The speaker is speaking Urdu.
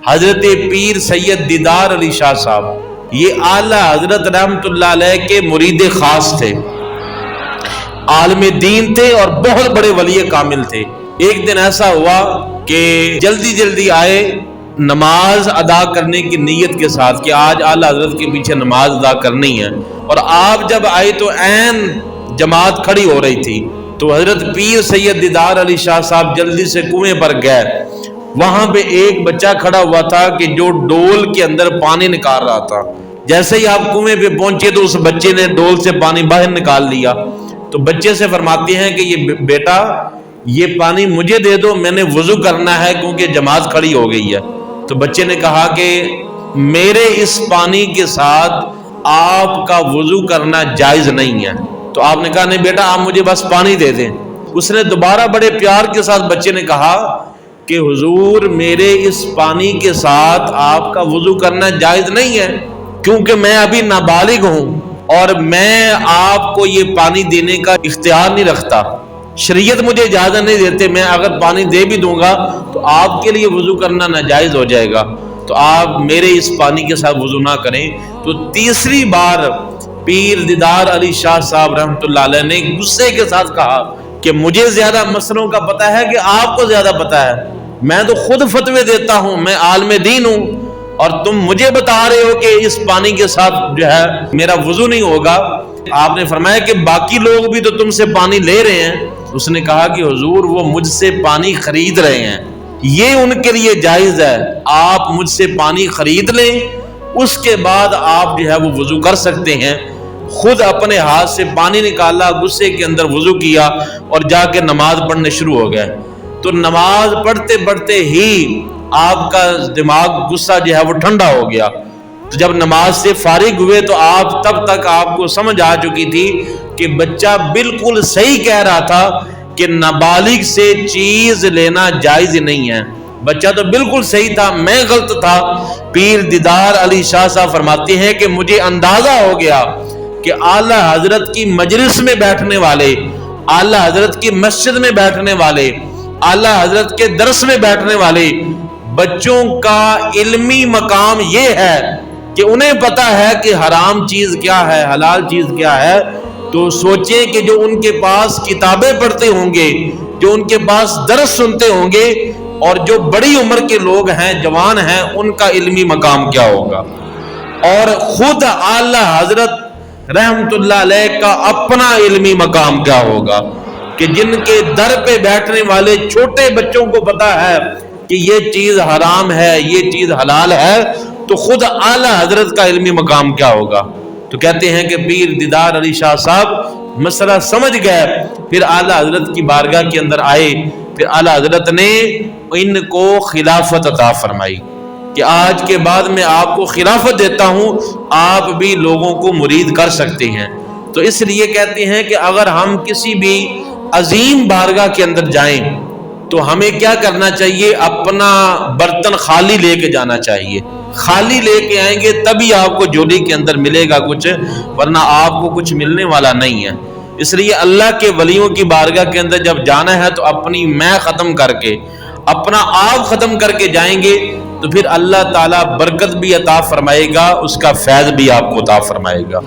حضرت پیر سید دیدار علی شاہ صاحب یہ اعلیٰ حضرت رحمتہ علیہ کے مرید خاص تھے، عالم دین تھے اور بہت بڑے ولی کامل تھے۔ ایک دن ایسا ہوا کہ جلدی جلدی آئے نماز ادا کرنے کی نیت کے ساتھ کہ آج اعلیٰ حضرت کے پیچھے نماز ادا کرنی ہے، اور آپ جب آئے تو عین جماعت کھڑی ہو رہی تھی، تو حضرت پیر سید دیدار علی شاہ صاحب جلدی سے کنویں پر گئے۔ وہاں پہ ایک بچہ کھڑا ہوا تھا کہ جو ڈول کے اندر پانی نکال رہا تھا۔ جیسے ہی آپ کنویں پہ پہنچے تو اس بچے نے ڈول سے پانی باہر نکال لیا، تو بچے سے فرماتے ہیں کہ یہ بیٹا یہ پانی مجھے دے دو، میں نے وضو کرنا ہے کیونکہ جماعت کھڑی ہو گئی ہے۔ تو بچے نے کہا کہ میرے اس پانی کے ساتھ آپ کا وضو کرنا جائز نہیں ہے۔ تو آپ نے کہا نہیں بیٹا آپ مجھے بس پانی دے دیں۔ اس نے دوبارہ بڑے پیار کے ساتھ بچے نے کہا کہ حضور میرے اس پانی کے ساتھ آپ کا وضو کرنا جائز نہیں ہے، کیونکہ میں ابھی نابالغ ہوں اور میں آپ کو یہ پانی دینے کا اختیار نہیں رکھتا، شریعت مجھے اجازت نہیں دیتے، میں اگر پانی دے بھی دوں گا تو آپ کے لیے وضو کرنا ناجائز ہو جائے گا، تو آپ میرے اس پانی کے ساتھ وضو نہ کریں۔ تو تیسری بار پیر دیدار علی شاہ صاحب رحمۃ اللہ علیہ نے غصے کے ساتھ کہا کہ مجھے زیادہ مسئلوں کا پتہ ہے کہ آپ کو زیادہ پتہ ہے، میں تو خود فتوے دیتا ہوں، میں عالم دین ہوں، اور تم مجھے بتا رہے ہو کہ اس پانی کے ساتھ جو ہے میرا وضو نہیں ہوگا۔ آپ نے فرمایا کہ باقی لوگ بھی تو تم سے پانی لے رہے ہیں۔ اس نے کہا کہ حضور وہ مجھ سے پانی خرید رہے ہیں، یہ ان کے لیے جائز ہے، آپ مجھ سے پانی خرید لیں، اس کے بعد آپ جو ہے وہ وضو کر سکتے ہیں۔ خود اپنے ہاتھ سے پانی نکالا، غصے کے اندر وضو کیا اور جا کے نماز پڑھنے شروع ہو گئے۔ تو نماز پڑھتے پڑھتے ہی آپ کا دماغ غصہ جو ہے وہ ٹھنڈا ہو گیا۔ تو جب نماز سے فارغ ہوئے تو آپ تب تک آپ کو سمجھ آ چکی تھی کہ بچہ بالکل صحیح کہہ رہا تھا کہ نابالغ سے چیز لینا جائز نہیں ہے، بچہ تو بالکل صحیح تھا، میں غلط تھا۔ پیر دیدار علی شاہ صاحب فرماتے ہیں کہ مجھے اندازہ ہو گیا کہ اعلیٰ حضرت کی مجلس میں بیٹھنے والے، اعلیٰ حضرت کی مسجد میں بیٹھنے والے، اعلیٰ حضرت کے درس میں بیٹھنے والے بچوں کا علمی مقام یہ ہے کہ انہیں پتہ ہے کہ حرام چیز کیا ہے، حلال چیز کیا ہے۔ تو سوچیں کہ جو ان کے پاس کتابیں پڑھتے ہوں گے، جو ان کے پاس درس سنتے ہوں گے، اور جو بڑی عمر کے لوگ ہیں، جوان ہیں، ان کا علمی مقام کیا ہوگا۔ اور خود اعلیٰ حضرت رحمت اللہ علیہ کا اپنا علمی مقام کیا ہوگا کہ جن کے در پہ بیٹھنے والے چھوٹے بچوں کو پتہ ہے کہ یہ چیز حرام ہے، یہ چیز حلال ہے، تو خود اعلیٰ حضرت کا علمی مقام کیا ہوگا۔ تو کہتے ہیں کہ پیر دیدار علی شاہ صاحب مسئلہ سمجھ گئے، پھر اعلیٰ حضرت کی بارگاہ کے اندر آئے، پھر اعلیٰ حضرت نے ان کو خلافت عطا فرمائی کہ آج کے بعد میں آپ کو خلافت دیتا ہوں، آپ بھی لوگوں کو مرید کر سکتے ہیں۔ تو اس لیے کہتے ہیں کہ اگر ہم کسی بھی عظیم بارگاہ کے اندر جائیں تو ہمیں کیا کرنا چاہیے، اپنا برتن خالی لے کے جانا چاہیے، خالی لے کے آئیں گے تبھی آپ کو جولی کے اندر ملے گا کچھ، ورنہ آپ کو کچھ ملنے والا نہیں ہے۔ اس لیے اللہ کے ولیوں کی بارگاہ کے اندر جب جانا ہے تو اپنی میں ختم کر کے، اپنا آپ ختم کر کے جائیں گے تو پھر اللہ تعالیٰ برکت بھی عطا فرمائے گا، اس کا فیض بھی آپ کو عطا فرمائے گا۔